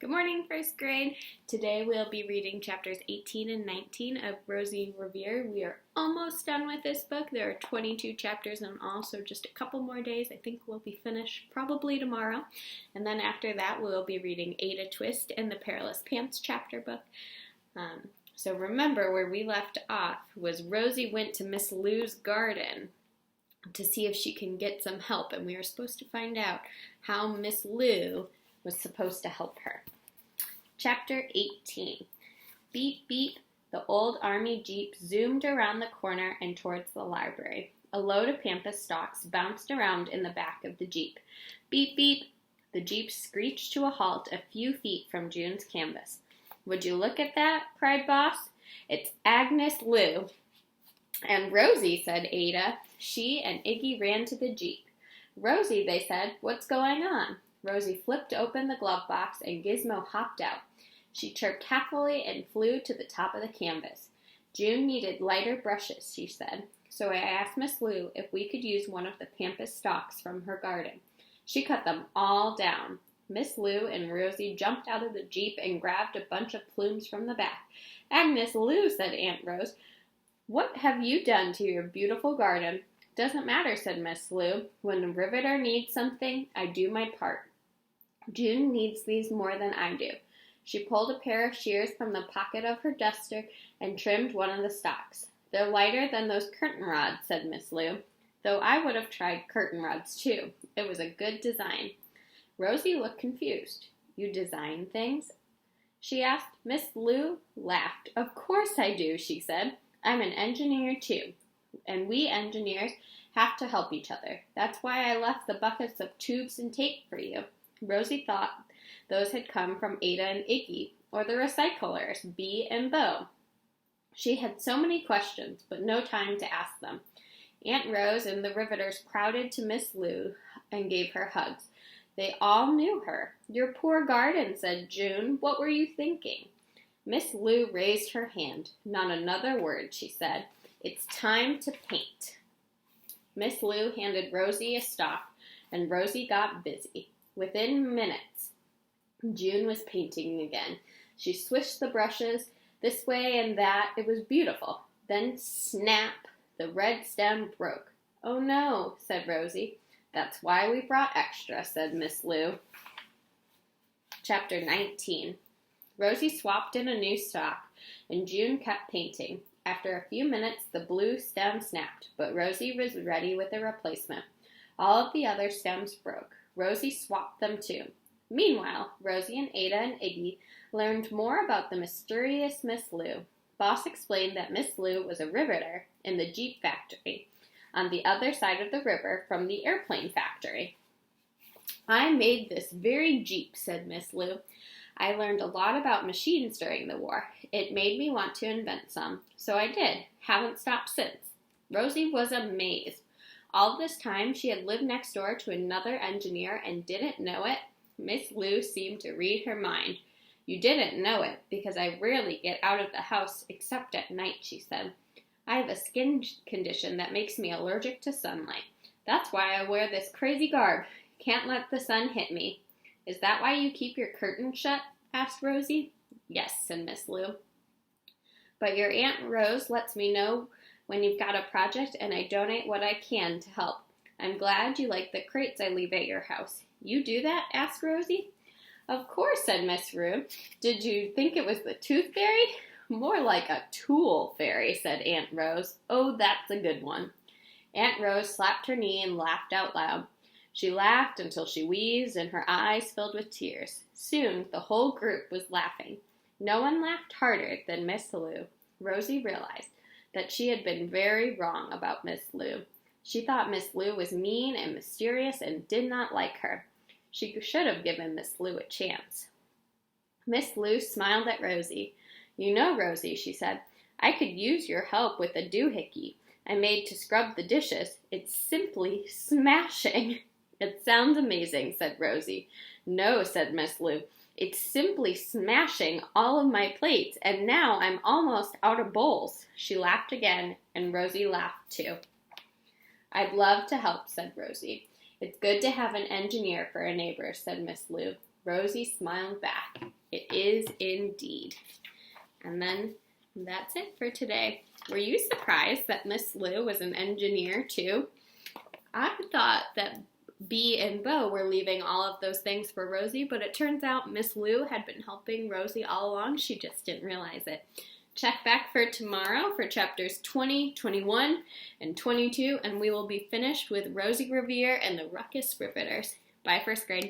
Good morning, first grade. Today we'll be reading chapters 18 and 19 of Rosie, Revere. We are almost done with this book. There are 22 chapters in all, so just a couple more days. I think we'll be finished probably tomorrow. And then after that, we'll be reading Ada Twist and the Perilous Pants chapter book. So remember, where we left off was Rosie went to Miss Lou's garden to see if she can get some help, and we were supposed to find out how Miss Lou was supposed to help her. Chapter 18. Beep, beep, the old army jeep zoomed around the corner and towards the library. A load of pampas stalks bounced around in the back of the jeep. Beep, beep, the jeep screeched to a halt a few feet from June's canvas. "Would you look at that?" cried Boss. "It's Agnes Lou." "And Rosie," said Ada. She and Iggy ran to the jeep. "Rosie," they said, "what's going on?" Rosie flipped open the glove box and Gizmo hopped out. She chirped happily and flew to the top of the canvas. "June needed lighter brushes," she said, "so I asked Miss Lou if we could use one of the pampas stalks from her garden. She cut them all down." Miss Lou and Rosie jumped out of the jeep and grabbed a bunch of plumes from the back. "Agnes Lou," said Aunt Rose, "what have you done to your beautiful garden?" "Doesn't matter," said Miss Lou. "When a riveter needs something, I do my part. June needs these more than I do." She pulled a pair of shears from the pocket of her duster and trimmed one of the stalks. "They're lighter than those curtain rods," said Miss Lou, "though I would have tried curtain rods too. It was a good design." Rosie looked confused. "You design things?" she asked. Miss Lou laughed. "Of course I do," she said. "I'm an engineer too, and we engineers have to help each other. That's why I left the buckets of tubes and tape for you." Rosie thought those had come from Ada and Iggy, or the recyclers, Bee and Bo. She had so many questions, but no time to ask them. Aunt Rose and the riveters crowded to Miss Lou and gave her hugs. They all knew her. "Your poor garden," said June. "What were you thinking?" Miss Lou raised her hand. "Not another word," she said. "It's time to paint." Miss Lou handed Rosie a stalk, and Rosie got busy. Within minutes, June was painting again. She swished the brushes this way and that. It was beautiful. Then, snap, the red stem broke. "Oh no," said Rosie. "That's why we brought extra," said Miss Lou. Chapter 19. Rosie swapped in a new stalk, and June kept painting. After a few minutes, the blue stem snapped, but Rosie was ready with a replacement. All of the other stems broke. Rosie swapped them too. Meanwhile, Rosie and Ada and Iggy learned more about the mysterious Miss Lou. Boss explained that Miss Lou was a riveter in the Jeep factory, on the other side of the river from the airplane factory. "I made this very Jeep," said Miss Lou. "I learned a lot about machines during the war. It made me want to invent some, so I did. Haven't stopped since." Rosie was amazed. All this time, she had lived next door to another engineer and didn't know it. Miss Lou seemed to read her mind. "You didn't know it, because I rarely get out of the house except at night," she said. "I have a skin condition that makes me allergic to sunlight. That's why I wear this crazy garb. Can't let the sun hit me." "Is that why you keep your curtains shut?" asked Rosie. "Yes," said Miss Lou. "But your Aunt Rose lets me know when you've got a project, and I donate what I can to help. I'm glad you like the crates I leave at your house." "You do that?" asked Rosie. "Of course," said Miss Lou. "Did you think it was the tooth fairy?" "More like a tool fairy," said Aunt Rose. "Oh, that's a good one." Aunt Rose slapped her knee and laughed out loud. She laughed until she wheezed and her eyes filled with tears. Soon the whole group was laughing. No one laughed harder than Miss Lou. Rosie realized that she had been very wrong about Miss Lou. She thought Miss Lou was mean and mysterious and did not like her. She should have given Miss Lou a chance. Miss Lou smiled at Rosie. "You know, Rosie," she said, "I could use your help with a doohickey I made to scrub the dishes. It's simply smashing." "It sounds amazing," said Rosie. "No," said Miss Lou. "It's simply smashing all of my plates, and now I'm almost out of bowls." She laughed again, and Rosie laughed too. "I'd love to help," said Rosie. "It's good to have an engineer for a neighbor," said Miss Lou. Rosie smiled back. It is indeed. And then that's it for today. Were you surprised that Miss Lou was an engineer too? I thought that Bee and Bo were leaving all of those things for Rosie, but it turns out Miss Lou had been helping Rosie all along. She just didn't realize it. Check back for tomorrow for chapters 20, 21, and 22, and we will be finished with Rosie Revere and the Ruckus Riveters. Bye, first grade.